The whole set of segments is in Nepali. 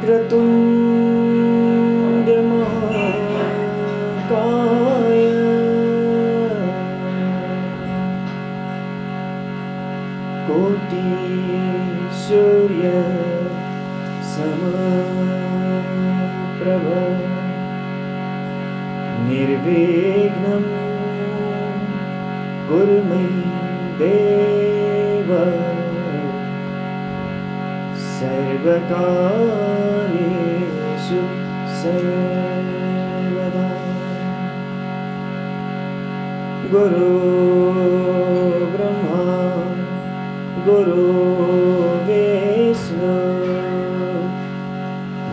वक्रतुण्ड महाकाय कोटि सूर्य समप्रभ निर्विघ्नं कुरु मयि देव सर्वकार्येषु सर्वदा। गुरु ब्रह्मा गुरु विष्णु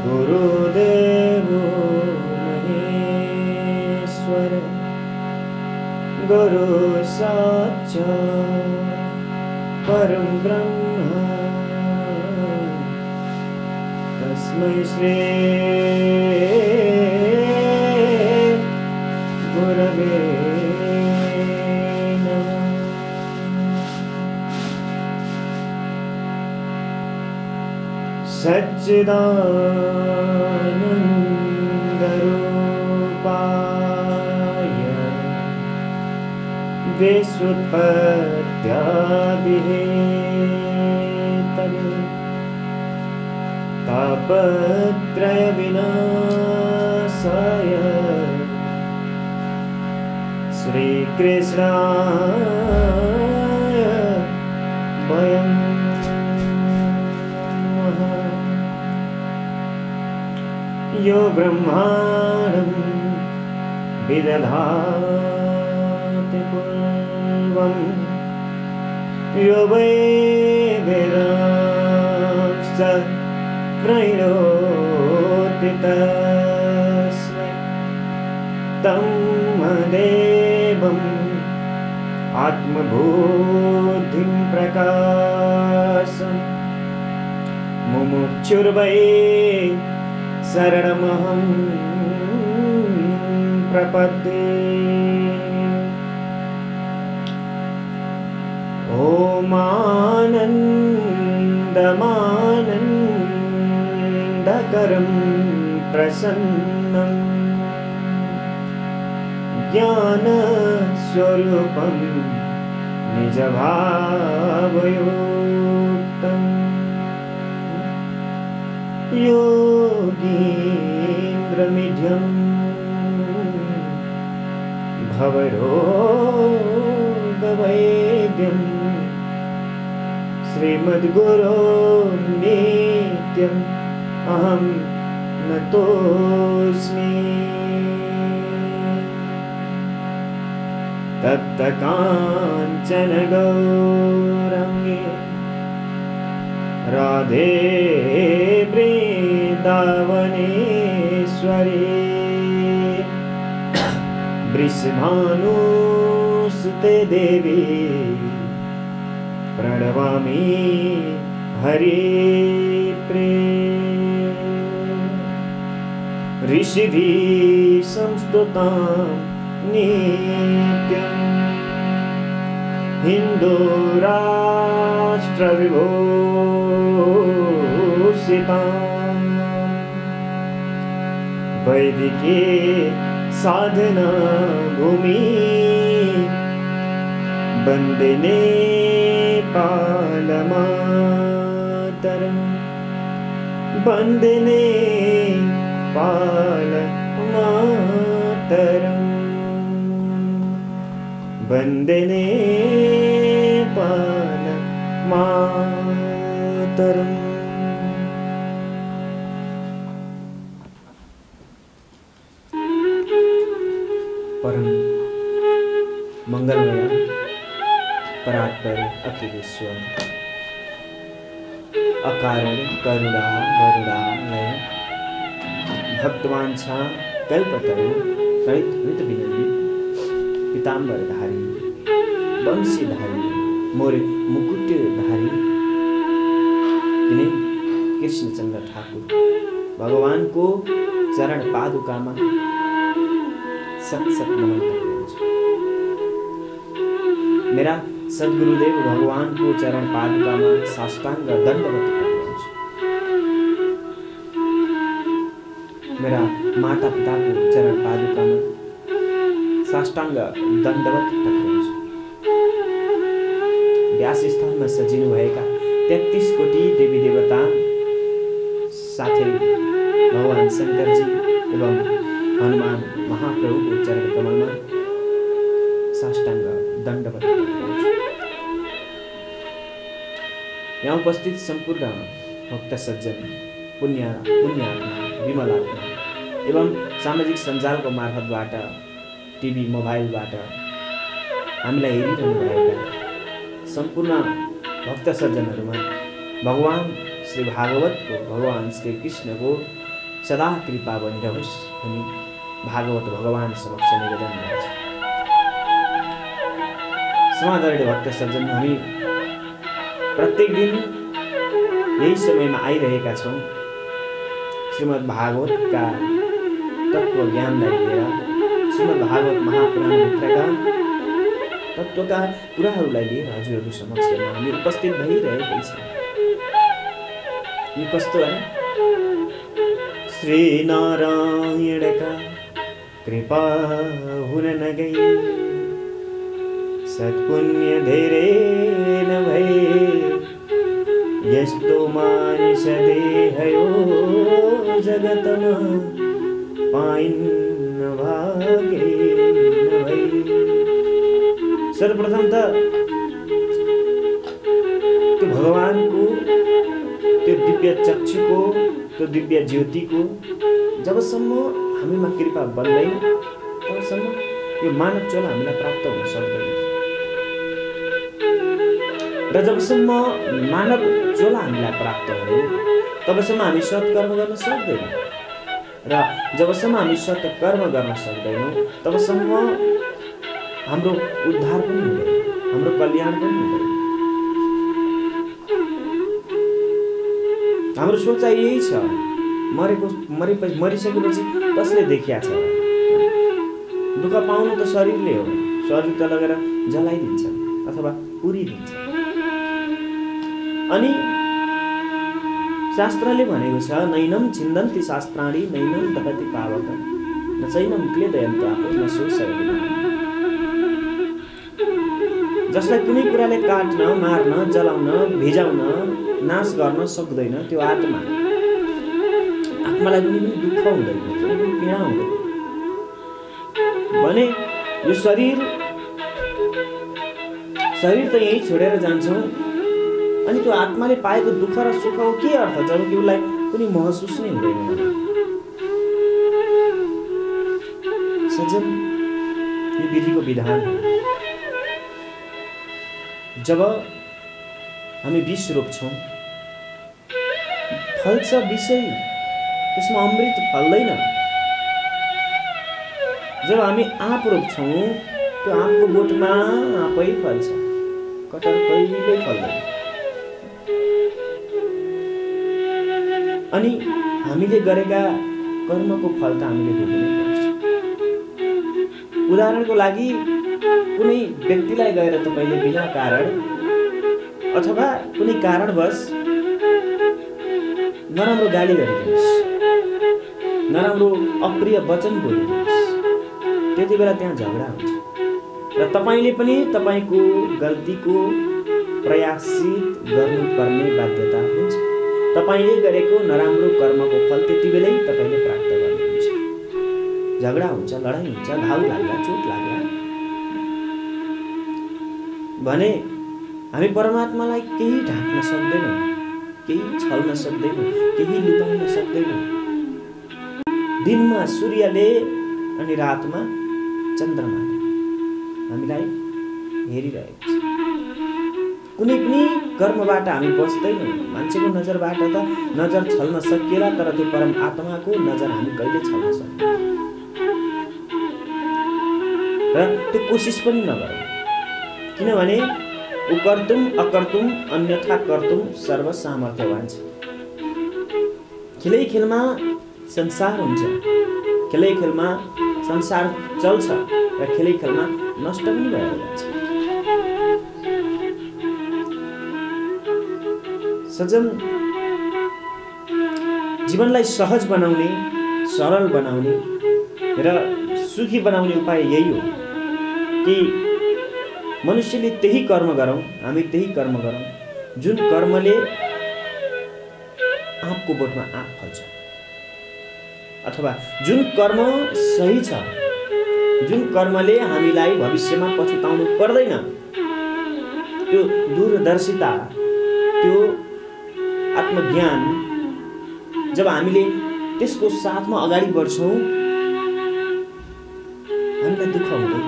गुरुदेवो महेश्वर गुरु साक्षात् परं ब्रह्म तस्मै श्री गुरवे नमः। सच्चिदानन्दरूपाय विश्वोत्पत्त्यादिहेतवे तापत्रयविनाशाय श्रीकृष्णाय वयं नमः। यो ब्रह्माणं विदधाति पूर्वं यो वै वेदांश्च प्रणोति तस्मै तं देवम् आत्मबुद्धिं प्रकाशम् मुमुक्षुर्वै शरणमहं प्रपद्ये। ॐ आनन्दमानन्दकरं प्रसन्नं ज्ञानस्वरूपं निजभावयुक्तं योगीन्द्रमिध्यं भवरोगवैद्यं श्रीमद्गुरो नित्यम् अहं नतोऽस्मि। तप्तकाञ्चन गौराङ्गे राधे वृन्दावनेश्वरी वृषभानुसुते देवी प्रणमामि हरिप्रिये। ऋषिभिः संस्तुतां नित्यं हिन्दूराष्ट्रविभूषितां वैदिके साधना भूमि वन्दे नेपालमातरं वन्दे नेपालमातरं वन्दे नेपालमातरम्। परम मंगलमय परात्पर अखिलेश्वर अकारण करुणा वरुणालय भक्तवांछा कल्पतरु कलित विनंदी पीताम्बरधारी वंशीधारी मोरे मुकुटधारी तिनै कृष्णचन्द्र ठाकुर भगवान को चरण पादुकामा सत सत नमन गर्दछु। मेरा सद्गुरुदेव भगवान को चरण पादुकामा साष्टांग दंडवत गर्दछु। मेरा माता पिताको चरण पादुकामा साष्टाङ्ग दण्डवत टक्राउँछु। व्यासस्थानमा सजिनु भएका 33 कोटी देवी देवता साथै भगवान शङ्करजी एवं हनुमान महाप्रभुको चरण कमलमा साष्टाङ्ग दण्डवत टक्राउँछु। यहाँ उपस्थित सम्पूर्ण भक्त सज्जन पुण्यात्मा विमलात्मा एवं सामाजिक सञ्जालको मार्फतबाट टिभी मोबाइलबाट हामीलाई हेरिरहनु भएका सम्पूर्ण भक्त सज्जनहरूमा भगवान श्री भागवतको भगवान श्री कृष्णको सदा कृपा बनिरहोस् भनी भागवत भगवान समक्ष निवेदन गर्छु। समादरणीय भक्त सज्जन, हामी प्रत्येक दिन यही समयमा आइरहेका छौँ श्रीमद् भागवतका तत्त्व ज्ञानलाई लिएर, श्रीमद् भागवत महापुराणभित्रका तत्त्वका कुराहरूलाई लिएर हजुरहरू समक्ष हामी उपस्थित भइरहेकै छौँ। यो कस्तो है? श्री नारायणका कृपा हुन नगई सत्पुण्य धेरै नभए यस्तो मानिस देह यो जगतमा पाइन्न भागे नभई। सर्वप्रथम त त्यो भगवानको त्यो दिव्य चक्षुको त्यो दिव्य ज्योतिको जबसम्म हामीमा कृपा बन्दैन तबसम्म यो मानव चोला हामीलाई प्राप्त हुन सक्दैन। र जबसम्म मानव चोला हामीलाई प्राप्त हुँदैन तबसम्म हामी सत्कर्म गर्न सक्दैनौँ। र जबसम्म हामी सत्कर्म गर्न सक्दैनौँ तबसम्म हाम्रो उद्धार पनि हुँदैन, हाम्रो कल्याण पनि हुँदैन। हाम्रो सोचाइ यही छ, मरिसकेपछि कसले देखिया छ? दुःख पाउनु त शरीरले हो, शरीर त लगेर जलाइदिन्छ अथवा पुरिदिन्छ। अनि शास्त्रले भनेको छ नैनम छिन्दन्ति शास्त्राणि नैनम दहति पावक न चैनम क्लेदयन्ति आफू न सोचयति। जसलाई कुनै कुराले काट्न, मार्न, जलाउन, भिजाउन, नाश गर्न सक्दैन त्यो आत्मालाई पनि दुःख हुँदैन, कुनै पीडा हुँदैन भने यो शरीर त यही छोडेर जान्छौँ। अनि त्यो आत्माले पाएको दुःख र सुखको के अर्थ जब कि उसलाई कुनै महसुस नै हुँदैन। सज्जन, यो विधिको विधान हो। जब हामी विष रोप्छौँ फल्छ विषै, त्यसमा अमृत फल्दैन। जब हामी आँप रोप्छौँ त्यो आँपको बोटमा आँपै फल्छ, कटहर कहिल्यै फल्दैन। अनि हामीले गरेका कर्मको फल त हामीले भोग्नै पर्छ। उदाहरणको लागि कुनै व्यक्तिलाई गएर तपाईँले बिना कारण अथवा कुनै कारणवश नराम्रो गाली गरिदिनुहोस्, नराम्रो अप्रिय वचन बोलिदिनुहोस्, त्यति बेला त्यहाँ झगडा हुन्छ र तपाईँले पनि तपाईँको गल्तीको प्रयासित गर्नुपर्ने बाध्यता हुन्छ। तपाईँले गरेको नराम्रो कर्मको फल त्यति बेलै तपाईँले प्राप्त गर्नुहुन्छ। झगडा हुन्छ, लडाइँ हुन्छ, घाउ लाग्ला, चोट लाग्ला भने हामी परमात्मालाई केही ढाक्न सक्दैनौँ, केही छल्न सक्दैनौँ, केही लुकाउन सक्दैनौँ। दिनमा सूर्यले अनि रातमा चन्द्रमाले हामीलाई हेरिरहेको छ। कुनै पनि कर्मबाट हामी बस्दैनौँ। मान्छेको नजरबाट त नजर छल्न सकिएला, तर त्यो परम आत्माको नजर हामी कहिले छल्न सक्दैनौँ र त्यो कोसिस पनि नगरौँ। किनभने ऊ कर्तुम अकर्तुम अन्यथा कर्तुम सर्व सामर्थ्यवान छ। खेलै खेलमा संसार हुन्छ, खेलै खेलमा संसार चल्छ र खेलै खेलमा नष्ट पनि भएर जान्छ। सज्जन, जीवनलाई सहज बनाउने सरल बनाउने र सुखी बनाउने उपाय यही हो कि मनुष्यले त्यही कर्म गरौँ, हामी त्यही कर्म गरौँ जुन कर्मले आँपको बोटमा आँप फल्छ, अथवा जुन कर्म सही छ, जुन कर्मले हामीलाई भविष्यमा पछुताउनु पर्दैन। त्यो दूरदर्शिता, त्यो आत्मज्ञान जब हामीले त्यसको साथमा अगाडि बढ्छौँ, हामीलाई दुःख हुँदैन।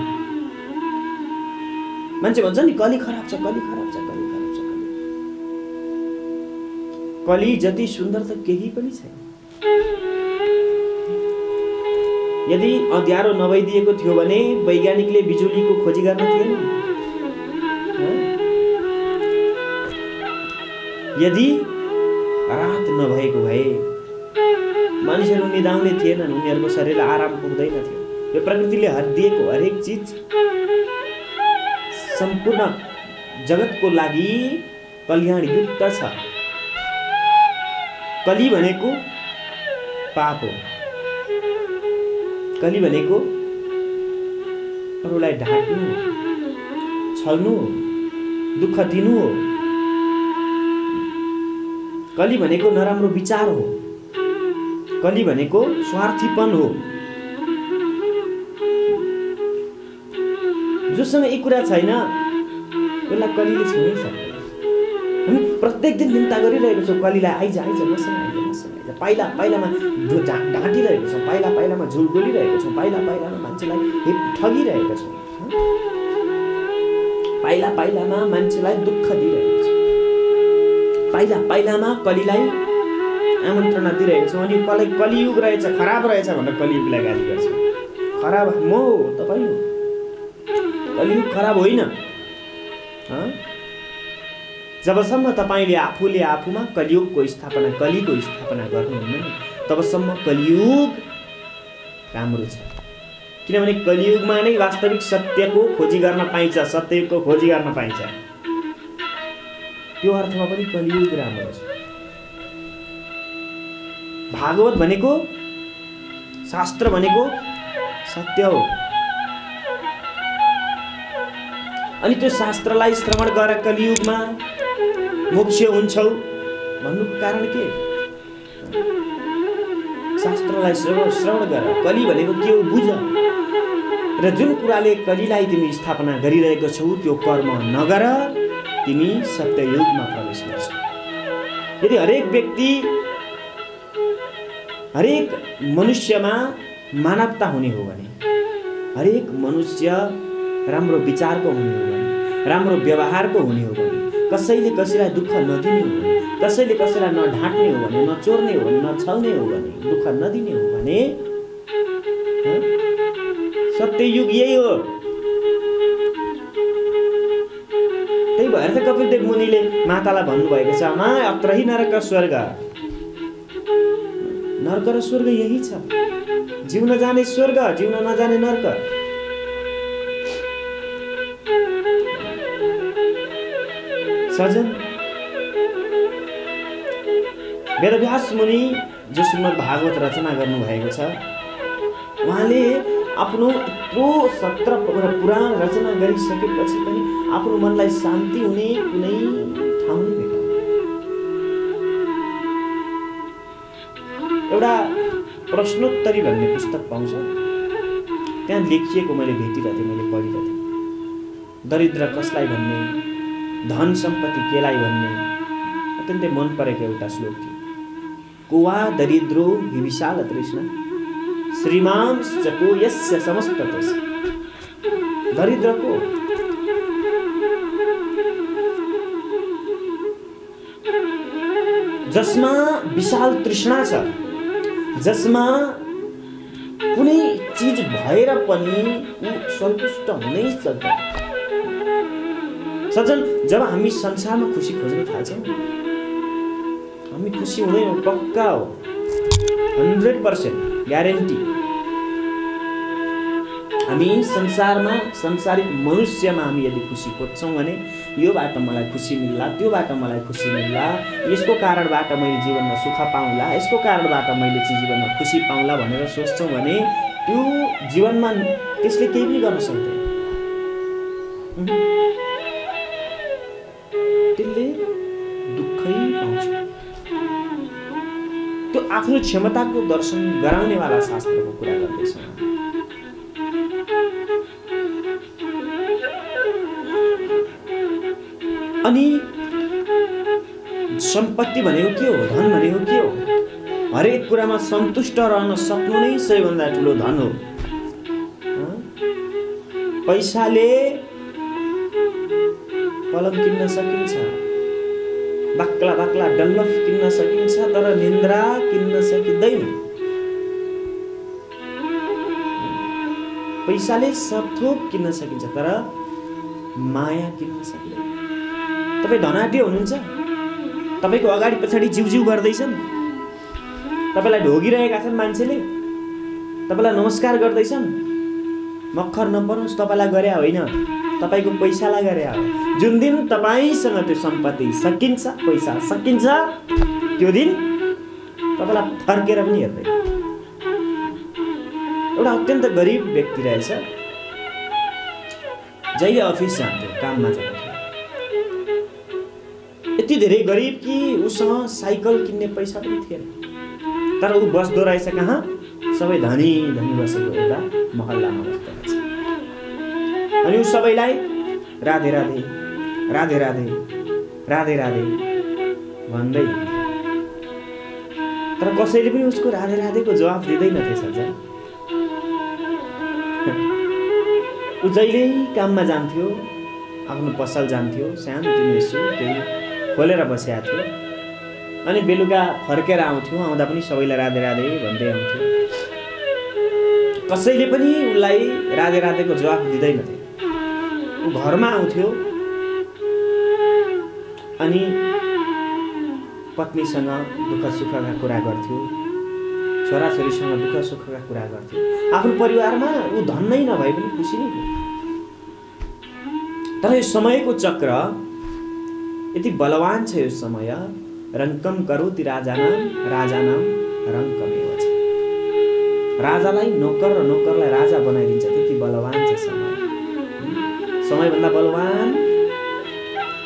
मान्छे भन्छ नि कली खराब छ, कली खराब छ, कली खराब छ। कली जति सुन्दर त केही पनि छैन। यदि अँध्यारो नभइदिएको थियो भने वैज्ञानिकले बिजुलीको खोजी गर्न थिएन। यदि रात नभएको भए मानिसहरू निदाउने थिएनन्, उनीहरूको शरीरलाई आराम पुग्दैन थियो। यो प्रकृतिले दिएको हरेक चिज सम्पूर्ण जगतको लागि कल्याणयुक्त छ। कली भनेको पाप हो। कली भनेको अरूलाई ढाक्नु, छल्नु, दुःख दिनु हो। कली भनेको नराम्रो विचार हो। कली भनेको स्वार्थीपन हो। जोसँग यी कुरा छैन उसलाई कलीले छुनै सक्दैन। हामी प्रत्येक दिन निन्दा गरिरहेको छौँ कलीलाई, आइज आइज मसँग आइज मसँग आइज। पाइला पाइलामा ढाँटिरहेको छौँ, पाइला पाइलामा झुल बोलिरहेको छौँ, पाइला पाइलामा मान्छेलाई ठगिरहेको छौँ, पाइला पाइलामा मान्छेलाई दुःख दिइरहेको छौँ, पाइला पाइलामा कलीलाई आमन्त्रणा दिइरहेको छौँ। अनि कलियुग रहेछ, खराब रहेछ भनेर कलियुगलाई गाली गर्छ। खराब म हो, तपाईँ हो। कलियुग खराब होइन। जबसम्म तपाईँले आफूले आफूमा कलियुगको स्थापना, कलीको स्थापना गर्नुहुन्न तबसम्म कलियुग राम्रो छ। किनभने कलियुगमा नै वास्तविक सत्यको खोजी गर्न पाइन्छ, सत्यको खोजी गर्न पाइन्छ। त्यो अर्थमा पनि कलियुग राम्रो छ। भागवत भनेको, शास्त्र भनेको सत्य हो। अनि त्यो शास्त्रलाई श्रवण गर कलियुगमा मोक्ष हुन्छौ भन्नुको कारण के? शास्त्रलाई श्रवण गर। कली भनेको के हो बुझ। र जुन कुराले कलीलाई तिमी स्थापना गरिरहेको छौ त्यो कर्म नगर, तिमी सत्ययुगमा प्रवेश गर्छौ। यदि हरेक व्यक्ति, हरेक मनुष्यमा मानवता हुने हो भने, हरेक मनुष्य राम्रो विचारको हुने हो भने, राम्रो व्यवहारको हुने हो भने, कसैले कसैलाई दुःख नदिने हो भने, कसैले कसैलाई नढाँट्ने हो भने, नचोर्ने हो भने, नछल्ने हो भने, दुःख नदिने हो भने, सत्ययुग यही हो। त्यही भएर त कपिलदेव मुनिले मातालाई भन्नुभएको छ, मा अत्र हि नरक स्वर्ग। नर्क र स्वर्ग यही छ। जिउन जाने स्वर्ग, जिउन नजाने नर्क। सजन, वेदव्यास मुनि जो श्रीमद् भागवत रचना गर्नुभएको छ, उहाँले आफ्नो यत्रो सत्र पुराण रचना गरिसकेपछि पनि आफ्नो मनलाई शान्ति हुने कुनै ठाउँ नै भेट्दैन। एउटा प्रश्नोत्तरी भन्ने पुस्तक पाउँछ, त्यहाँ लेखिएको मैले भेटिरहेको थिएँ, मैले पढिरहेको थिएँ। दरिद्र कसलाई भन्ने, धन सम्पत्ति केलाई भन्ने, अत्यन्तै मन परेको एउटा श्लोक थियो। कोवा दरिद्रो विशाल तृष्णा श्रीमांश्चको यस्य समस्ततोष। दरिद्रको जसमा विशाल तृष्णा छ, जसमा कुनै चीज भएर पनि ऊ सन्तुष्ट हुनै सक्दैन। सजन, जब हामी संसारमा खुसी खोज्न थाल्छौँ, हामी खुसी हुँदैनौँ, पक्का हो, 100% ग्यारेन्टी। हामी संसारमा संसारिक मनुष्यमा हामी यदि खुसी खोज्छौँ भने योबाट मलाई खुसी मिल्ला, त्योबाट मलाई खुसी मिल्ला, यसको कारणबाट मैले जीवनमा सुख पाउँला, यसको कारणबाट मैले चाहिँ जीवनमा खुसी पाउँला भनेर सोच्छौँ भने त्यो जीवनमा त्यसले केही पनि गर्न सक्दैन। त्यसले दुःखै पाउँछ। त्यो आफ्नो क्षमताको दर्शन गराउनेवाला शास्त्रको कुरा गर्दैछ। अनि सम्पत्ति भनेको के हो, धन भनेको के हो? हरेक कुरामा सन्तुष्ट रहन सक्नु नै सबैभन्दा ठुलो धन हो। पैसाले पलङ किन्न सकिन्छ, बाक्ला बाक्ला डल्लफ किन्न सकिन्छ, तर निन्द्रा किन्न सकिँदैन। पैसाले सब थोक किन्न सकिन्छ, तर माया किन्न सकिँदैन। तपाईँ धनाढ्य हुनुहुन्छ, तपाईँको अगाडि पछाडि जिउजिउ गर्दैछन्, तपाईँलाई ढोगिरहेका छन् मान्छेले, तपाईँलाई नमस्कार गर्दैछन्, मक्खर नपर्नुहोस्, तपाईँलाई गरे होइन, तपाईँको पैसालाई गरे हो। जुन दिन तपाईँसँग त्यो सम्पत्ति सकिन्छ, पैसा सकिन्छ, त्यो दिन तपाईँलाई फर्केर पनि हेर्दैन। एउटा अत्यन्त गरिब व्यक्ति रहेछ, जहिले अफिस जान्थ्यो, काममा जान्थ्यो। यति धेरै गरिब कि उसँग साइकल किन्ने पैसा पनि थिएन, तर ऊ बस्दो रहेछ कहाँ? सबै धनी धनी बसेको एउटा महल्लामा बस्दो रहेछ। अनि ऊ सबैलाई राधे राधे राधे राधे राधे राधे भन्दै, तर कसैले पनि उसको राधे राधेको जवाफ दिँदैन थिएछ। ऊ जहिल्यै काममा जान्थ्यो, आफ्नो पसल जान्थ्यो, सानो तिनो यसो केही खोलेर बसेको थियो, अनि बेलुका फर्केर आउँथ्यो, आउँदा पनि सबैलाई राधे राधे भन्दै आउँथ्यो। कसैले पनि उसलाई राधे राधेको जवाफ दिँदैन थियो। ऊ घरमा आउँथ्यो अनि पत्नीसँग दुःख सुखका कुरा गर्थ्यो, छोराछोरीसँग दुःख सुखका कुरा गर्थ्यो। आफ्नो परिवारमा ऊ धन नै नभए पनि खुसी नै थियो। तर यो समयको चक्र यति बलवान छ, यो समय रङ्कम करोति राजानाम राजानाम रङ्कमेव छ। राजालाई नोकर र नोकरलाई राजा बनाइदिन्छ, त्यति बलवान छ समय। समयभन्दा बलवान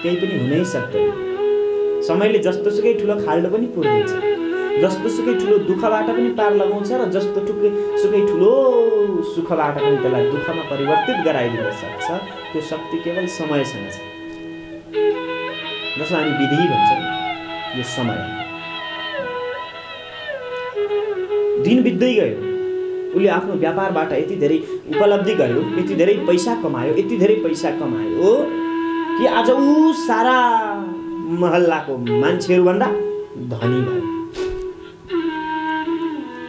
केही पनि हुनै सक्दैन। समयले जस्तोसुकै ठुलो खाल्डो पनि पुर्दिन्छ, जस्तोसुकै ठुलो दुःखबाट पनि पार लगाउँछ, र जस्तोसुकै ठुलो सुखबाट पनि त्यसलाई दुःखमा परिवर्तित गराइदिन सक्छ। त्यो शक्ति केवल समयसँग छ, जसलाई हामी विधि भन्छौँ। यो समय दिन बित्दै गयो, उसले आफ्नो व्यापारबाट यति धेरै उपलब्धि गर्यो, यति धेरै पैसा कमायो, यति धेरै पैसा कमायो कि आज ऊ सारा महल्लाको मान्छेहरूभन्दा धनी भयो।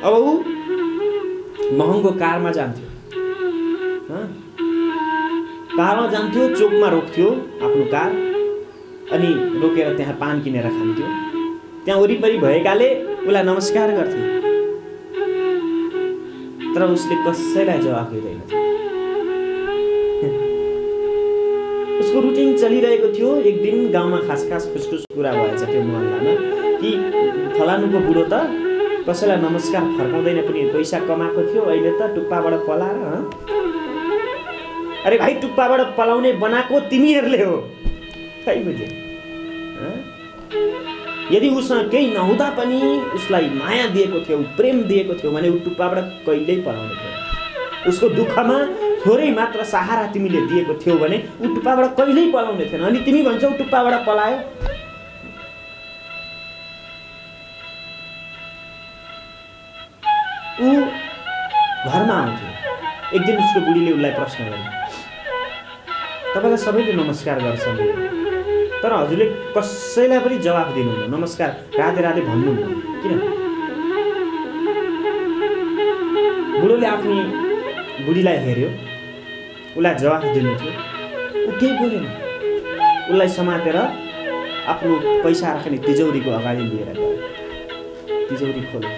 अब ऊ महँगो कारमा जान्थ्यो, कारमा जान्थ्यो, चोकमा रोक्थ्यो आफ्नो कार, अनि रोकेर त्यहाँ पान किनेर खान्थ्यो। त्यहाँ वरिपरि भएकाले उसलाई नमस्कार गर्थे, तर उसले कसैलाई जवाफ दिँदैन थियो। उसको रुटिन चलिरहेको थियो। एक दिन गाउँमा खास खुसखुस कुरा भएछ त्यो महल्लामा कि फलानुको बुढो त कसैलाई नमस्कार फर्काउँदैन पनि, पैसा कमाएको थियो, अहिले त टुप्पाबाट पलाएर। अरे भाइ, टुप्पाबाट पलाउने बनाएको तिमीहरूले हो, खै बुझे? यदि उसँग केही नहुँदा पनि उसलाई माया दिएको थियो, प्रेम दिएको थियो भने ऊ टुप्पाबाट कहिल्यै पलाउने थियो। उसको दुःखमा थोरै मात्र सहारा तिमीले दिएको थियो भने ऊ टुप्पाबाट कहिल्यै पलाउने थिएन। अनि तिमी भन्छौ टुप्पाबाट पलायो। ऊ घरमा आउँथ्यो। एक दिन उसको बुढीले उसलाई प्रश्न गरे, तपाईँलाई सबैले नमस्कार गर्छन्, तर हजुरले कसैलाई पनि जवाफ दिनुहुन्न, नमस्कार राधे राधे भन्नुहुन्न, किन? बुढोले आफ्नो बुढीलाई हेऱ्यो, उसलाई जवाफ दिनु थियो, ऊ केही बोलेन। उसलाई समातेर आफ्नो पैसा राख्ने तिजौरीको अगाडि लिएर गयो, तिजौरी खोल्यो,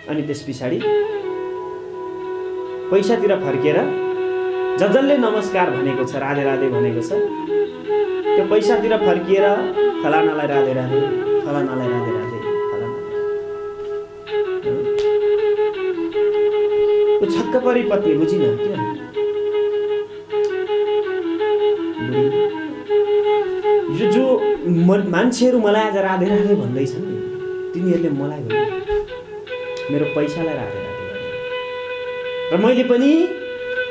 अनि त्यस पछाडि पैसातिर फर्केर जसले नमस्कार भनेको छ, राधे राधे भनेको छ, त्यो पैसातिर फर्किएर फलानालाई राधे राधे, फलानालाई राधे राधे, फलाना छक्क परी पत्नी बुझिन क्या जो मान्छेहरू मलाई आज राधे राधे भन्दैछन् नि, तिनीहरूले मलाई होइन मेरो पैसालाई राधे राधे गर्छ। र मैले पनि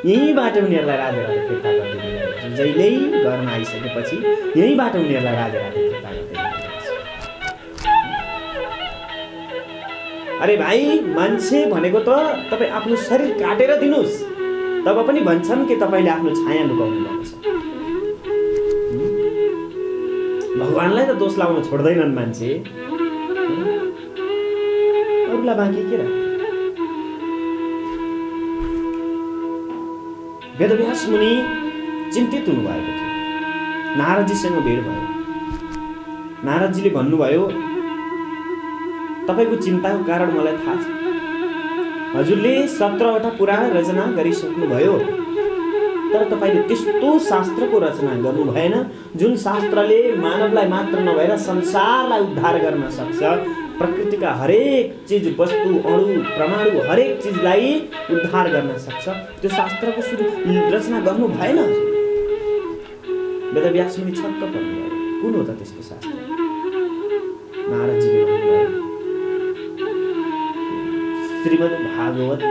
यहीँबाट उनीहरूलाई राधे राधे फिर्ता गरिदिनु, जहिल्यै घरमा आइसकेपछि यहीँबाट उनीहरूलाई राधे राधे फिर्ता गरिदिनु। अरे भाइ, मान्छे भनेको त तपाईँ आफ्नो शरीर काटेर दिनुहोस्, तब पनि भन्छन् कि तपाईँले आफ्नो छाया लुकाउनु भएको छ। भगवानलाई त दोष लाउन छोड्दैनन् मान्छे, अरूलाई बाँकी के राख्छ। वेदव्यास मुनि चिन्तित हुनुभएको थियो। नारदजीसँग भेट भयो। नारदजीले भन्नुभयो, तपाईको चिन्ताको कारण मलाई थाहा छ। हजुरले 17वटा पुराण रचना गरिसक्नुभयो, तर तपाईले त्यस्तो शास्त्रको रचना गर्नु भएन जुन शास्त्रले मानवलाई मात्र नभएर संसारलाई उद्धार गर्न सक्छ। प्रकृतिका हरेक चीज, वस्तु, अणु, परमाणु, हरेक चीजलाई उद्धार गर्न सक्छ। त्यो शास्त्रको रचना गर्नु भएन। वेदव्यास मुनि छक्क पर्नुभयो, कुन हो त त्यस्तो शास्त्र? नारदजीले भन्नुभयो, श्रीमद् भागवत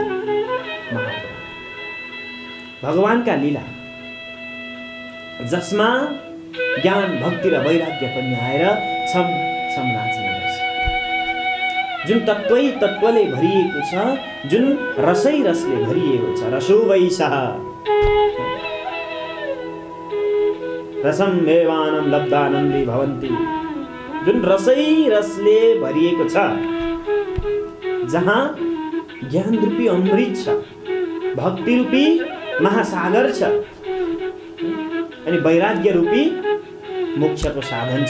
महापुराण, भगवानका लीला, जसमा ज्ञान, भक्ति र वैराग्य पनि आएर छम छम नाच्ने गर्छ। जुन तत्त्वै तत्त्वले भरिएको छ, जुन रसै रसले भरिएको छ। रसो वैशः रसम एवानम लब्धानन्दी भवन्ति। जुन रसै रसले भरिएको छ, जहाँ ज्ञान रूपी अमृत छ, भक्ति रूपी महासागर छ, अनि वैराग्य रूपी मोक्षको साधन छ।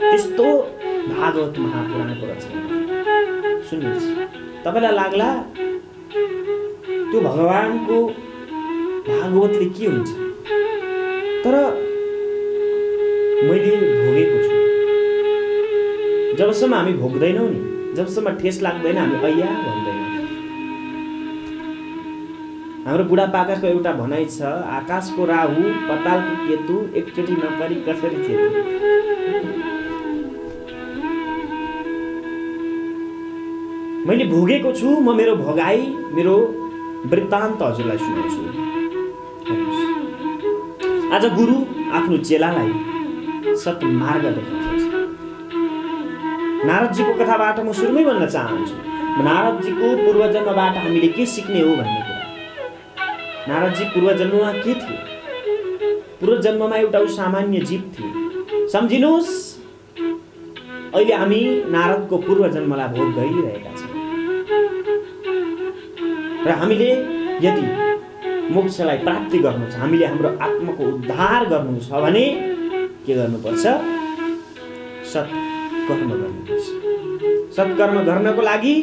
त्यस्तो भागवत महापुराणको रचना सुन्नुहोस्। तपाईलाई लाग्ला त्यो भगवानको भागवतले के हुन्छ, तर मैले भोगेको छु। जबसम्म हामी भोग्दैनौँ नि, जबसम्म ठेस लाग्दैन, हामी ऐया भन्दैनौँ। हाम्रो बुढापाकाको एउटा भनाइ छ, आकाशको राहु पतालको केतु एकचोटि नपरी कसरी चेतु। मैले भोगेको छु। म मेरो भोगाई, मेरो वृत्तान्त हजुरलाई सुनाउँछु। आज गुरु आफ्नो चेलालाई सत्मार्ग देखाउँछ। नारदजीको कथाबाट म सुरुमै भन्न चाहन्छु, नारदजीको पूर्वजन्मबाट हामीले के सिक्ने हो भन्ने कुरा। नारदजी पूर्वजन्ममा के थिए? पूर्वजन्ममा एउटा सामान्य जीव थिए। सम्झिनुहोस्, अहिले हामी नारदको पूर्वजन्मलाई भोग गरिरहेका छौँ। र हामीले यदि मोक्षलाई प्राप्ति गर्नु छ, हामीले हाम्रो आत्माको उद्धार गर्नु छ भने के गर्नुपर्छ? सत्कर्म गर्नुपर्छ। सत्कर्म गर्नको लागि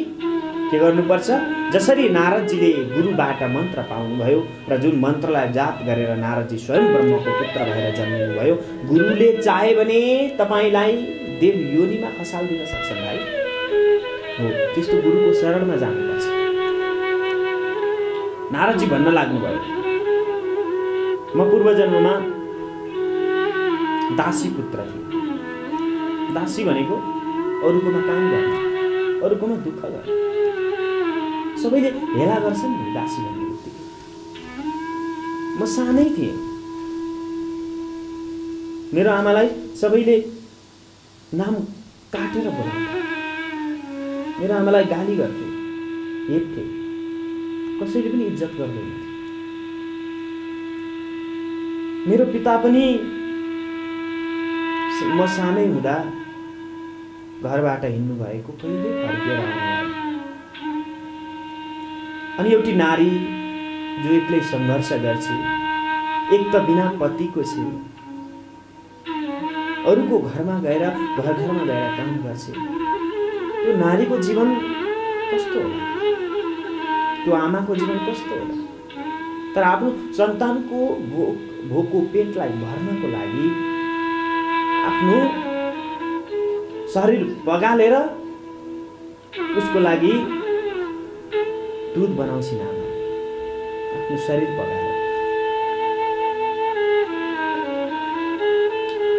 के गर्नुपर्छ? जसरी नारदजीले गुरुबाट मन्त्र पाउनुभयो र जुन मन्त्रलाई जाप गरेर नारदजी स्वयं ब्रह्मको पुत्र भएर जन्मिनुभयो, गुरुले चाहे भने तपाईलाई देव योनिमा खसाल्दिन सक्छन् भाइ। हो, त्यस्तो गुरुको शरणमा जानुपर्छ। नारदजी भन्न लाग्नुभयो, म पूर्वजन्ममा दासी पुत्र थिएँ। दासी भनेको अरूकोमा काम गर्ने, अरूकोमा दुःख गर्ने। सबैले हेला गर्छन् नि दासी भन्ने बित्तिकै। म सानै थिएँ, मेरो आमालाई सबैले नाम काटेर बोलाउँथे, मेरो आमालाई गाली गर्थे, हेप्थे, कसैले पनि इज्जत गर्दैन। मेरो पिता पनि म सानै हुँदा घरबाट हिँड्नु भएको, कहिले फर्केर आउनुभयो। अनि एउटी नारी जो एक्लै सङ्घर्ष गर्छ, एक त बिना पतिको छ, अरूको घरमा गएर घरमा गएर काम गर्छ। त्यो नारीको जीवन कस्तो होला? त्यो आमाको जीवन कस्तो होला। तर आफ्नो सन्तानको भोको पेटलाई भर्नको लागि आफ्नो शरीर बगालेर उसको लागि दुध बनाउँछिन् आमा, आफ्नो शरीर बगालेर।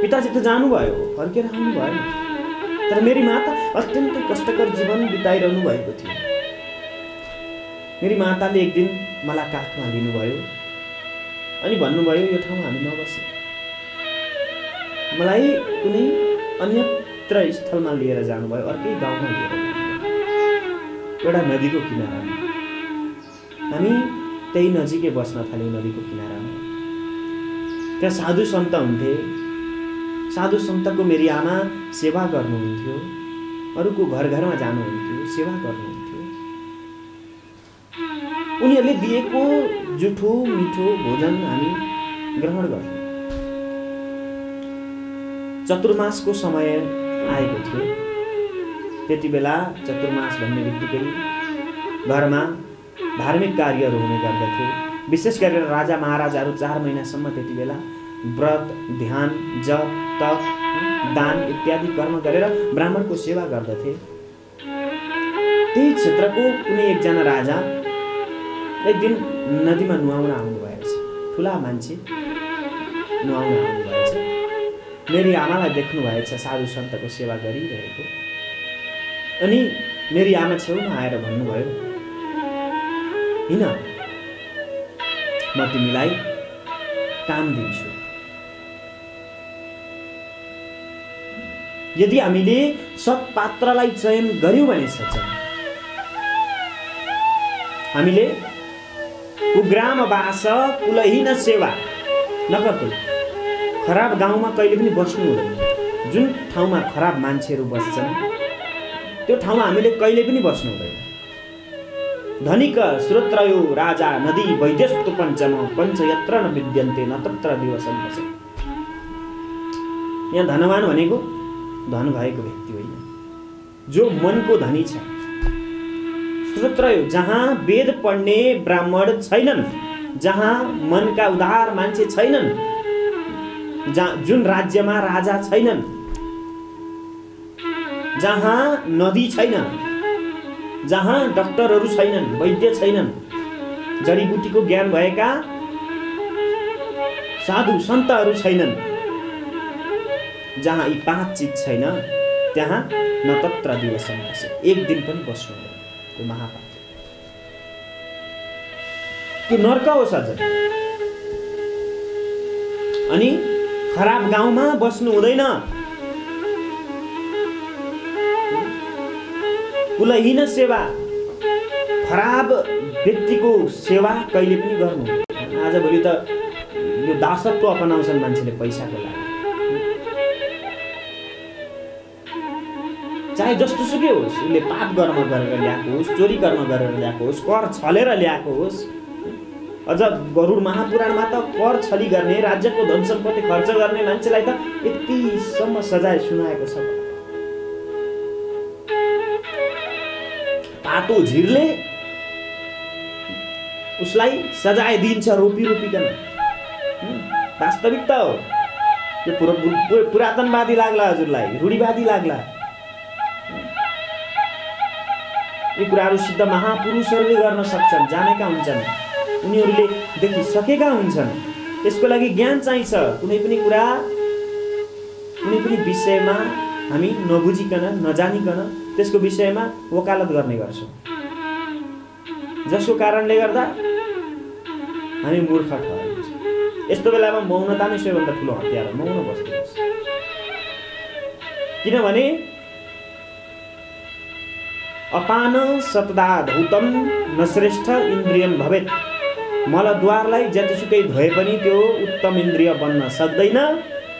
पिताजी त जानुभयो, फर्केर आउनु भएन। तर मेरी माता अत्यन्तै कष्टकर जीवन बिताइरहनु भएको थियो। मेरी माताले एक दिन मलाई काखमा लिनुभयो अनि भन्नुभयो, यो ठाउँमा हामी नबसौँ, मलाई कुनै अन्यत्र स्थलमा लिएर जानुभयो, अर्कै गाउँमा लिएर जानुभयो, एउटा नदीको किनारामा। हामी त्यही नजिकै बस्न थाल्यौँ, नदीको किनारामा। त्यहाँ साधु सन्त हुन्थे। साधु सन्तको मेरी आमा सेवा गर्नुहुन्थ्यो, अरूको घर घरमा जानुहुन्थ्यो, सेवा गर्नुहुन्थ्यो। उनीहरूले दिएको जुठो मिठो भोजन हामी ग्रहण गर्थ्यौँ। चतुर्मासको समय आएको थियो। त्यति बेला चतुर्मास भन्ने बित्तिकै घरमा धार्मिक कार्यहरू हुने गर्दथे। विशेष गरेर राजा महाराजाहरू 4 महिनासम्म त्यति बेला व्रत, ध्यान, जप, तप, दान इत्यादि कर्म गरेर ब्राह्मणको सेवा गर्दथे। त्यही क्षेत्रको कुनै एकजना राजा एक दिन नदीमा नुहाउन आउनुभएछ। ठुला मान्छे नुहाउन आउनुभएछ। मेरी आमालाई देख्नु भएछ साधु सन्तको सेवा गरिरहेको। अनि मेरी आमा छेउमा आएर भन्नुभयो, हिँड, म तिमीलाई काम दिन्छु। यदि हामीले सत्पात्रलाई चयन गर्यौं भने सचन हामीले कुग्रामवास कुलहीन सेवा नगर्दै खराब गाउँमा कहिले पनि बस्नु हुँदैन। जुन ठाउँमा खराब मान्छेहरू बस्छन् त्यो ठाउँमा हामीले कहिले पनि बस्नु हुँदैन। धनिक श्रोत्रयो राजा नदी वैद्यस्तु पञ्चम पञ्च यत्र न विद्यन्ते न तत्र दिवसं बसे। यहाँ धनवान भनेको धन भएको व्यक्ति होइन, जो मनको धनी छ। श्रोत्रयो जहाँ वेद पढ्ने ब्राह्मण छैनन्, जहाँ मनका उदार मान्छे छैनन्, जुन राज्यमा राजा छैनन्, जहाँ नदी छैन, जहाँ डाक्टरहरू छैनन्, वैद्य छैनन्, जडीबुटीको ज्ञान भएका साधु सन्तहरू छैनन्, जहाँ यी 5 चिज छैन त्यहाँ न तत्र दिवसं बसे। एक दिन पनि बस्नु हुँदैन। त्यो महापाप, त्यो नर्क हो सजन। अनि खराब गाउँमा बस्नु हुँदैन। कुलहीन सेवा, खराब व्यक्तिको सेवा कहिले पनि गर्नु। आजभोलि त यो दासत्व अपनाउँछन् मान्छेले पैसाको लागि। चाहे जस्तो सुकै होस्, उसले पाप कर्म गरेर ल्याएको होस्, चोरी कर्म गरेर ल्याएको होस्, कर छलेर ल्याएको होस्। अझ गरुड महापुराणमा त कर छली गर्ने, राज्यको धन सम्पत्ति खर्च गर्ने मान्छेलाई त यतिसम्म सजाय सुनाएको छ। पातो झिरले उसलाई सजाय दिन्छ रोपी रोपिकन। वास्तविकता हो। यो पुरातनवादी लाग्ला हजुरलाई, रूढिवादी लाग्ला। यी कुराहरू सिद्ध महापुरुषहरूले गर्न सक्छन्, जानेका हुन्छन्, उनीहरूले देखिसकेका हुन्छन्। यसको लागि ज्ञान चाहिन्छ। कुनै पनि कुरा, कुनै पनि विषयमा हामी नबुझिकन नजानिकन त्यसको विषयमा वकालत गर्ने गर्छौँ, जसको कारणले गर्दा हामी मूर्ख ठहरिन्छौँ। यस्तो बेलामा मौनता नै सबैभन्दा ठुलो हतियार हो। मौन बस्नुहोस्, किनभने अपान सतदा धौतम न श्रेष्ठ इन्द्रियम भवेत्। मलद्वारलाई जतिसुकै धोए पनि त्यो उत्तम इन्द्रिय बन्न सक्दैन,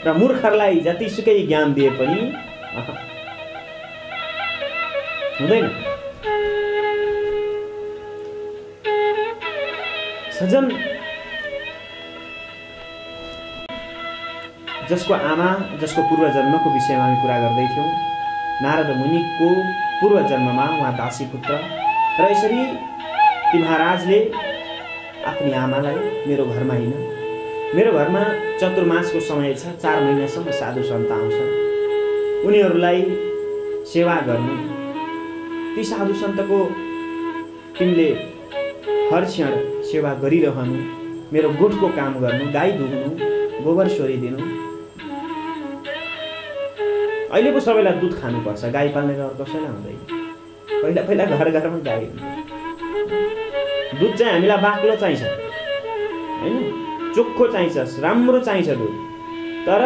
र मूर्खहरूलाई जतिसुकै ज्ञान दिए पनि हुँदैन। सजन, जसको आमा, जसको पूर्वजन्मको विषयमा हामी कुरा गर्दै थियौँ, नारद मुनिको पूर्वजन्ममा उहाँ दासी पुत्र, र यसरी ती महाराजले आफ्नी आमालाई मेरो घरमा हैन, मेरो घरमा चतुर्मासको समय छ, 4 महिनासम्म साधु सन्त आउँछन्, उनीहरूलाई सेवा गर्नु, ती साधु सन्तको तिमीले हर क्षण सेवा गरिरहनु, मेरो गोठको काम गर्नु, गाई दुहुनु, गोबर सोरिदिनु। अहिले पो सबैलाई दुध खानुपर्छ, गाई पाल्ने घर कसैलाई हुँदैन। पहिला पहिला घर घरमा गाई हुन्थ्यो। दुध चाहिँ हामीलाई बाक्लो चाहिन्छ हैन, चोखो चाहिन्छ, राम्रो चाहिन्छ दुध। तर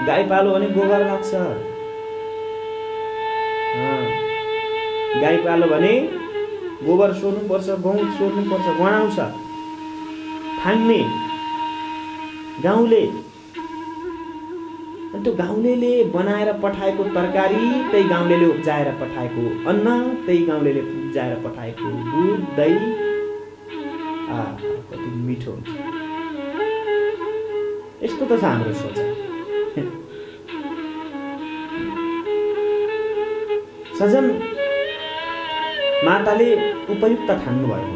गाई पालो भने गोबर लाग्छ। गाई पालो भने गोबर सोर्नुपर्छ, गहुँ सोर्नुपर्छ, गनाउँछ, फाङ्ने गाउँले। अनि त्यो गाउँलेले बनाएर पठाएको तरकारी, त्यही गाउँलेले उब्जाएर पठाएको अन्न, त्यही गाउँलेले उब्जाएर पठाएको दुध, दही, कति मिठो हुन्छ। यस्तो त छ हाम्रो सोच। सजन माताले उपयुक्त ठान्नु भयो।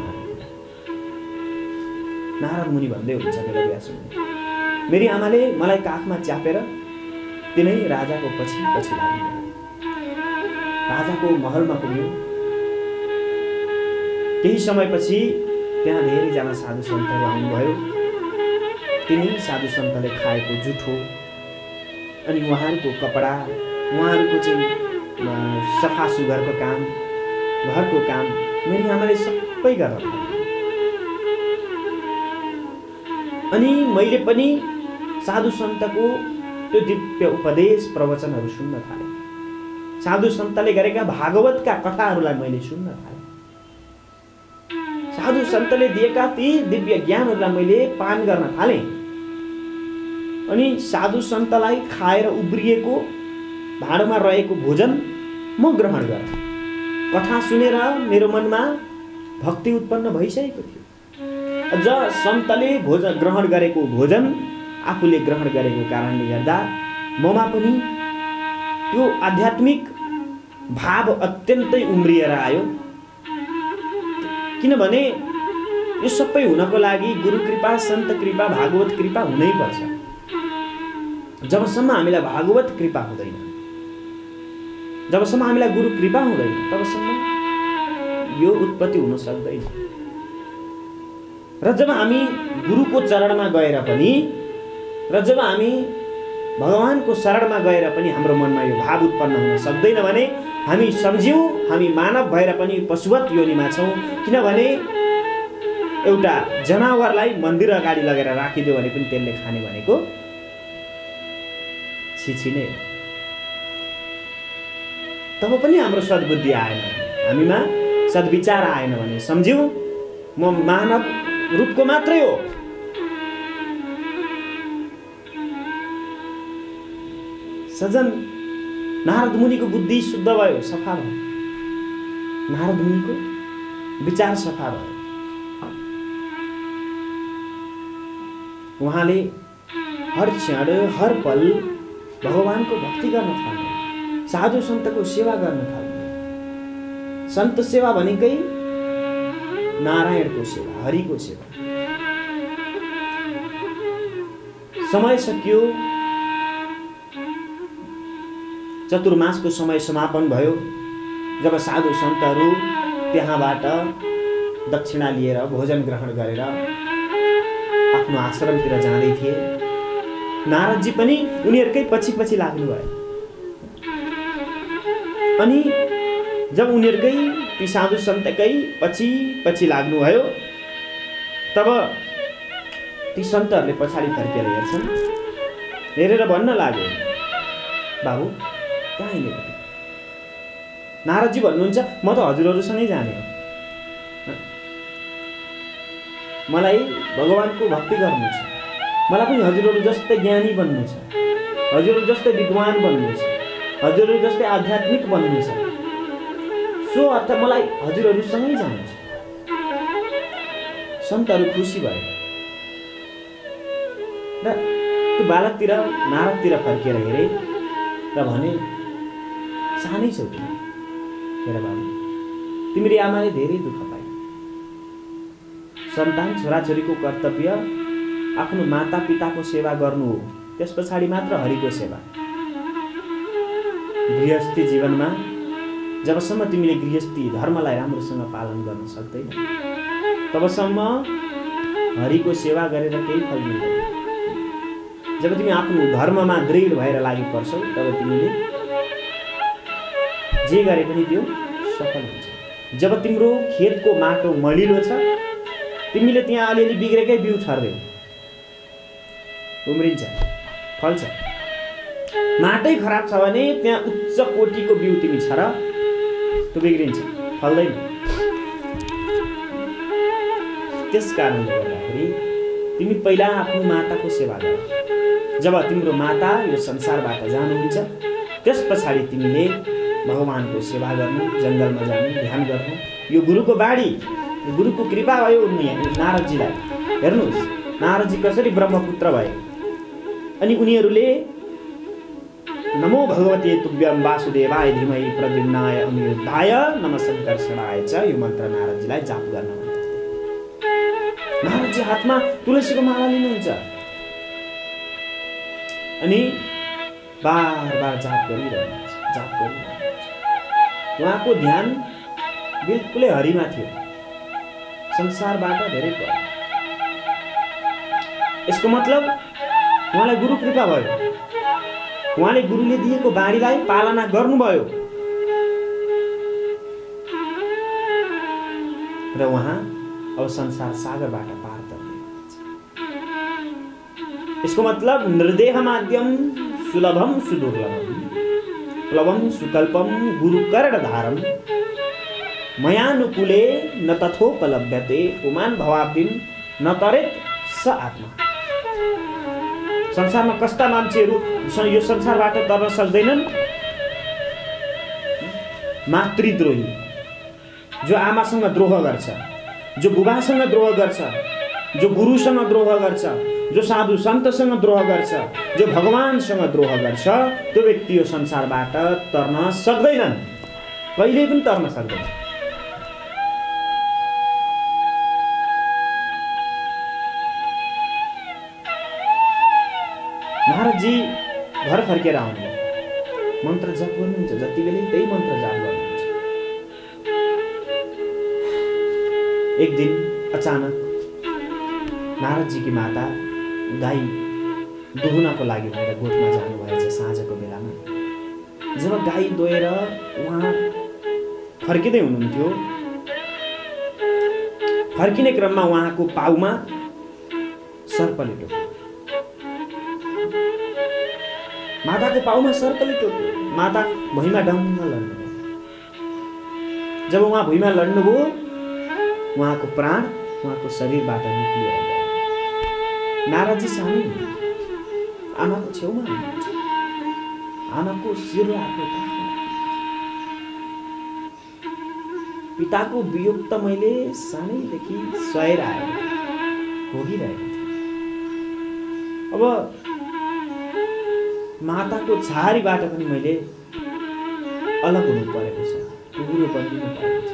नारद मुनि भन्दै हुन्छ वेदव्यास मुनि, मेरी आमाले मलाई काखमा च्यापेर तिनै राजाको पछि पछि लाग्यो। राजाको महलमा पुग्यो। केही समयपछि त्यहाँ धेरैजना साधु सन्तहरू आउनुभयो। तिनै साधु सन्तले खाएको जुठो अनि उहाँहरूको कपडा, उहाँहरूको चाहिँ सफा सुग्घरको काम, घरको काम मेरी आमाले सबै गर्न थाले। अनि मैले पनि साधु सन्तको त्यो दिव्य उपदेश प्रवचनहरू सुन्न थालेँ। साधु सन्तले गरेका भागवतका कथाहरूलाई मैले सुन्न थालेँ। साधु सन्तले दिएका ती दिव्य ज्ञानहरूलाई मैले पान गर्न थालेँ। अनि साधु सन्तलाई खाएर उब्रिएको भाँडोमा रहेको भोजन म ग्रहण गरेँ। कथा सुनेर मेरो मनमा भक्ति उत्पन्न भइसकेको थियो। अझ सन्तले भोजन ग्रहण गरेको भोजन आफूले ग्रहण गरेको कारणले गर्दा ममा पनि त्यो आध्यात्मिक भाव अत्यन्तै उम्रिएर आयो। किनभने यो सबै हुनको लागि गुरु कृपा, सन्त कृपा, भागवत कृपा हुनैपर्छ। जबसम्म हामीलाई भागवत कृपा हुँदैन, जबसम्म हामीलाई गुरु कृपा हुँदैन, तबसम्म यो उत्पत्ति हुन सक्दैन। र जब हामी गुरुको चरणमा गएर पनि, र जब हामी भगवानको शरणमा गएर पनि हाम्रो मनमा यो भाव उत्पन्न हुन सक्दैन भने हामी सम्झ्यौँ हामी मानव भएर पनि पशुवत योनिमा छौँ। किनभने एउटा जनावरलाई मन्दिर अगाडि लगेर राखिदियो भने पनि त्यसले खाने भनेको छिछि नै हो। तब पनि हाम्रो सद्बुद्धि आएन, हामीमा सद्विचार आएन भने सम्झ्यौँ म मानव रूपको मात्रै हो। सजन नारद मुनिको बुद्धि शुद्ध भयो, सफा भयो। नारद मुनिको विचार सफा भयो। उहाँले हर क्षण हर पल भगवानको भक्ति गर्न थाल्नु, साधु सन्तको सेवा गर्न थाल्नु। सन्त सेवा भनेकै नारायणको सेवा, हरिको सेवा। समय सकियो, चतुर्मासको समय समापन भयो। जब साधु सन्तहरू त्यहाँबाट दक्षिणा लिएर भोजन ग्रहण गरेर आफ्नो आश्रमतिर जाँदै थिए, नारदजी पनि उनीहरूकै पछि पछि लाग्नु भयो। अनि जब उनीहरूकै ती साधु सन्तकै पछि पछि लाग्नुभयो, तब ती सन्तहरूले पछाडि फर्केर हेर्छन्। हेरेर भन्न लाग्यो, बाबु कहाँ हिँडेको? नारदजी भन्नुहुन्छ, म त हजुरहरूसँगै जाने हो। मलाई भगवानको भक्ति गर्नु छ, मलाई पनि हजुरहरू जस्तै ज्ञानी बन्नु छ, हजुरहरू जस्तै विद्वान बन्नु छ, हजुरहरू जस्तै आध्यात्मिक बन्नु छ। सो अर्थ मलाई हजुरहरूसँगै जानु छ। सन्तहरू खुसी भए र त्यो बालकतिर नारदतिर फर्केर हेरे र भने, सानै छौ तिमी मेरा बाबु, तिमीले आमाले धेरै दुःख पाए, सन्तान छोराछोरीको कर्तव्य आफ्नो माता पिताको सेवा गर्नु हो, त्यस पछाडि मात्र हरिको सेवा। गृहस्थी जीवनमा जबसम्म तिमीले गृहस्थी धर्मलाई राम्रोसँग पालन गर्न सक्दैन तबसम्म हरिको सेवा गरेर केही फल मिल्दैन। जब तिमी आफ्नो धर्ममा दृढ भएर लागि पर्छौ तब तिमीले जे गरे पनि त्यो सफल हुन्छ। जब तिम्रो खेतको माटो मलिलो छ तिमीले त्यहाँ अलिअलि बिग्रेकै बिउ छर्दैौ, उम्रिन्छ, फल्छ। माटै खराब छ भने त्यहाँ उच्च कोटीको बिउ तिमी छर, त्यो बिग्रिन्छ, फल्दैन। त्यस कारणले गर्दाखेरि तिमी पहिला आफ्नो माताको सेवा गर। जब तिम्रो माता यो संसारबाट जानुहुन्छ त्यस पछाडि तिमीले भगवानको सेवा गर्नु, जङ्गलमा जानु, ध्यान गर्नु। यो गुरुको बाणी, यो गुरुको कृपा भयो नारदजीलाई। हेर्नुहोस् नारदजी कसरी ब्रह्मपुत्र भए। अनि उनीहरूले नमो भगवते तुभ्यं वासुदेवाय धीमहि प्रद्युम्नाय अनिरुद्धाय नमः संकर्षणाय च यो मन्त्र नारदजीलाई जाप गर्न भन्थे। नारदजी हातमा तुलसीको माला लिनुहुन्छ अनि बार बार जाप गरिरहनुहुन्छ, जाप गरिरहनुहुन्छ। उहाँको ध्यान बिल्कुलै हरिमा थियो, संसारबाट धेरै पर। यसको मतलब उहाँलाई गुरु कृपा भयो, उहाँले गुरुले दिएको बाणीलाई पालना गर्नुभयो र उहाँ अब संसार सागरबाट पार तर्नुहुन्छ। यसको मतलब निर्देह माध्यम सुलभम सुदुर्लभम प्लवम सुकल्पम गुरुकर्णधारम मयानुकूले न तथोपलभ्यते पुमान भवाब्धिम न तरेत स आत्मा। संसारमा कस्ता मान्छेहरू यो संसारबाट तर्न सक्दैनन्? मातृद्रोही, जो आमासँग द्रोह गर्छ, जो बुबासँग द्रोह गर्छ, जो गुरुसँग द्रोह गर्छ, जो साधु सन्तसँग द्रोह गर्छ, जो भगवानसँग द्रोह गर्छ, त्यो व्यक्ति यो संसारबाट तर्न सक्दैनन्, कहिले पनि तर्न सक्दैन। नारदजी घर फर्केर आउनु, मन्त्र जप गर्नुहुन्छ, जति बेलै त्यही मन्त्र जप गर्नुहुन्छ। एक दिन अचानक नारदजीकी माता गाई दुहुनको लागि भनेर गोठमा जानुभएछ साँझको बेलामा। जब गाई दोहेर उहाँ फर्किँदै हुनुहुन्थ्यो, फर्किने क्रममा उहाँको पाउमा सर्पले टोक्यो। माताको पाउमा सर्पले टोक्यो। माता भुइँमा डङ्ग लड्नुभयो। जब उहाँ भुइँमा लड्नुभयो उहाँको प्राण उहाँको शरीरबाट निक्लिएर गयो। नारदजी सानै आमाको छेउमा हुनुहुन्छ, आमाको शिरलाई आफ्नो काखमा। पिताको वियोग त मैले सानैदेखि सहेर आएको भोगिरहेको थिएँ। अब माताको छारीबाट पनि मैले अलग हुनु परेको छ, टुक्रो बनिनु परेको छ।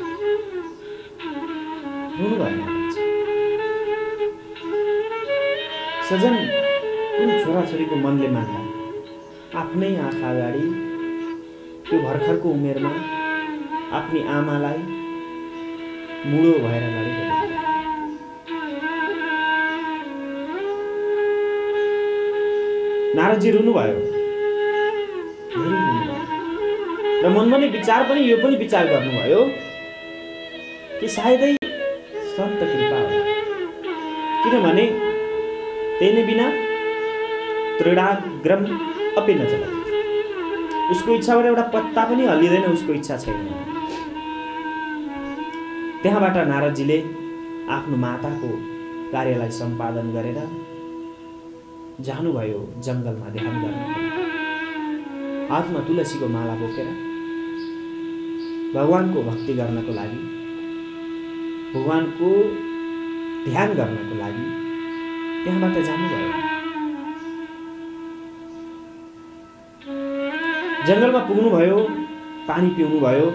हुनु भएन। सजन कुन छोराछोरीको मनले मान्दा आफ्नै आँखा अगाडि त्यो भर्खरको उमेरमा आफ्नी आमालाई मुडो भएर लडेको। नारदजी रुनुभयो, र मनमा नै विचार पनि यो पनि विचार गर्नुभयो कि सायदै सन्त कृपा हो, किनभने तेने बिना तृणाग्रम अपि न चलति। उसको इच्छाबाट एउटा पत्ता पनि हल्लिँदैन, उसको इच्छा छैन। त्यहाँबाट नारदजीले आफ्नो माताको कार्यलाई सम्पादन गरेर जानुभयो जङ्गलमा ध्यान गर्न। हातमा तुलसीको माला बोकेर भगवानको भक्ति गर्नको लागि, भगवानको ध्यान गर्नको लागि त्यहाँबाट जानुभयो। जङ्गलमा पुग्नुभयो, पानी पिउनुभयो,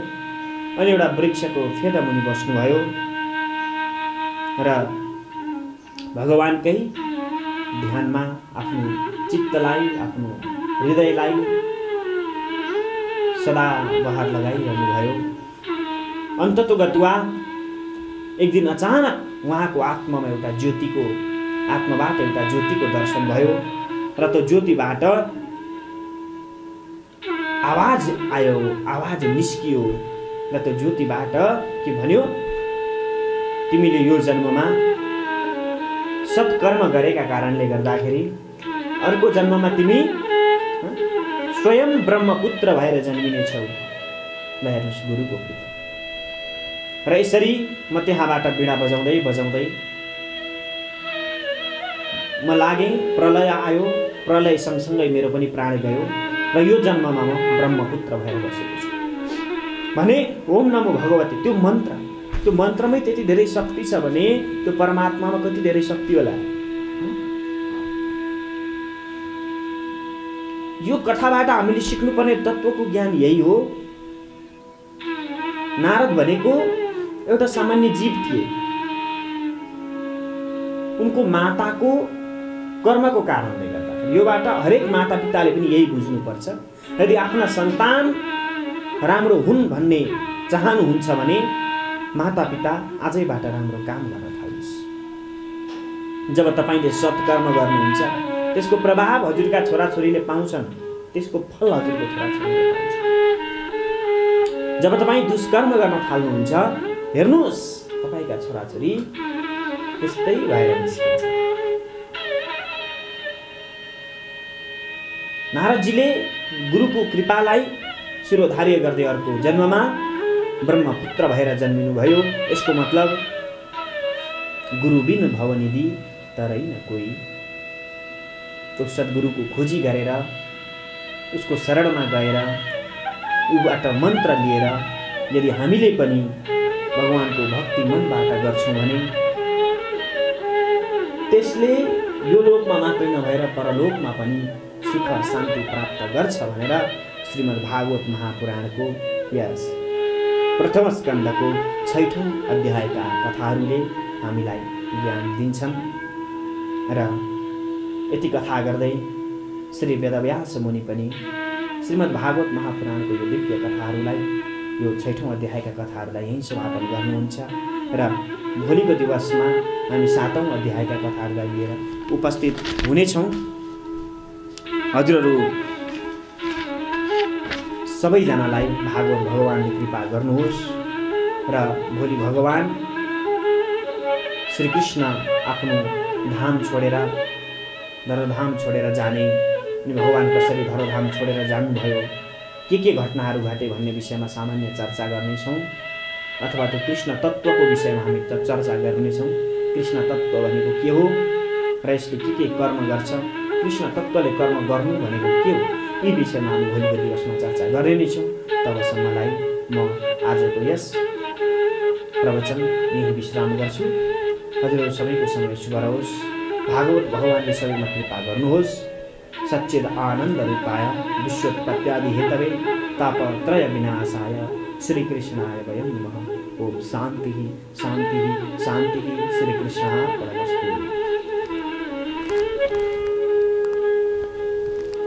अनि एउटा वृक्षको फेदा मुनि बस्नुभयो र भगवानकै ध्यानमा आफ्नो चित्तलाई, आफ्नो हृदयलाई सदा बहार लगाइरहनु भयो। अन्ततोगत्वा एक दिन अचानक उहाँको आत्मामा एउटा ज्योतिको, आत्माबाट एउटा ज्योतिको दर्शन भयो र त्यो ज्योतिबाट आवाज आयो, आवाज निस्कियो र त्यो ज्योतिबाट के भन्यो, तिमीले यो जन्ममा सत्कर्म गरेका कारणले गर्दाखेरि अर्को जन्ममा तिमी स्वयं ब्रह्मपुत्र भएर जन्मिनेछौ। ल हेर्नुहोस् गुरुको कृपा। र यसरी म त्यहाँबाट वीणा बजाउँदै बजाउँदै म लागेँ, प्रलय आयो, प्रलय सँगसँगै मेरो पनि प्राण गयो र यो जन्ममा म ब्रह्मपुत्र भएर बसेको छु भने ओम नमो भगवती त्यो मन्त्रमै त्यति धेरै शक्ति छ भने त्यो परमात्मामा कति धेरै शक्ति होला। यो कथाबाट हामीले सिक्नुपर्ने तत्त्वको ज्ञान यही हो। नारद भनेको एउटा सामान्य जीव थिए। उनको माताको कर्मको कारणले गर्दा योबाट हरेक माता पिताले पनि यही बुझ्नुपर्छ। यदि आफ्ना सन्तान राम्रो हुन् भन्ने चाहनुहुन्छ भने माता पिता आजैबाट राम्रो काम गर्न थाल्नुहोस्। जब तपाईले सत्कर्म गर्नुहुन्छ त्यसको प्रभाव हजुरका छोराछोरीले पाउँछन्, त्यसको फल हजुरको छोराछोरीले पाउँछन्। जब तपाईँ दुष्कर्म गर्न थाल्नुहुन्छ हेर्नुहोस् तपाईका छोराछोरी त्यस्तै भएर निस्किन्छ। नारदजीले गुरुको कृपालाई शिरोधार्य गर्दै अर्को जन्ममा ब्रह्मपुत्र भएर जन्मिनु भयो। यसको मतलब गुरु बिन भवनिधि तरै न कोही। त्यो सद्गुरुको खोजी गरेर उसको शरणमा गएर उबाट मन्त्र लिएर यदि हामीले पनि भगवानको भक्ति मनबाट गर्छौं भने त्यसले यो लोकमा मात्रै नभएर परलोकमा पनि सुख शान्ति प्राप्त गर्छ भनेर श्रीमद् भागवत महापुराणको यस प्रथम स्कन्धको 6औं अध्यायका कथाहरूले हामीलाई ज्ञान दिन्छन्। र यति कथा गर्दै श्री वेदव्यास मुनि पनि श्रीमद् भागवत महापुराणको यो दिव्य कथाहरूलाई, यो 6औं अध्यायका कथाहरूलाई यहीँ समापन गर्नुहुन्छ र भोलिको दिवसमा हामी 7औं अध्यायका कथाहरूलाई लिएर उपस्थित हुनेछौँ। हजुरहरू सबैजनालाई भागवत भगवानले कृपा गर्नुहोस् र भोलि भगवान श्री कृष्ण आफ्नो धाम छोडेर धरधाम छोडेर जाने, भगवान कसरी धरधाम छोडेर जानुभयो, के घटनाहरू घटे भन्ने विषयमा सामान्य चर्चा गर्नेछौँ अथवा त्यो कृष्ण तत्त्वको विषयमा हामी चर्चा गर्नेछौँ। कृष्ण तत्त्व भनेको के हो र यसले के कर्म गर्छ, कृष्ण तत्त्वले कर्म गर्नु भनेको के हो, यी विषयमा हामी भोलिको दिवसमा चर्चा गर्ने नै छौँ। तबसम्मलाई म आजको यस प्रवचन यही विश्राम गर्छु। हजुरहरू सबैको समय शुभ रहोस्। भागवत भगवानले सबैमा कृपा गर्नुहोस्। सच्चिद आनन्द रूपाय विश्वोत्पत्त्यादि हेतवे तापत्रय विनाशाय श्रीकृष्णाय वयं नमः। ओम शान्तिः शान्तिः शान्तिः। श्रीकृष्णार्पणमस्तु।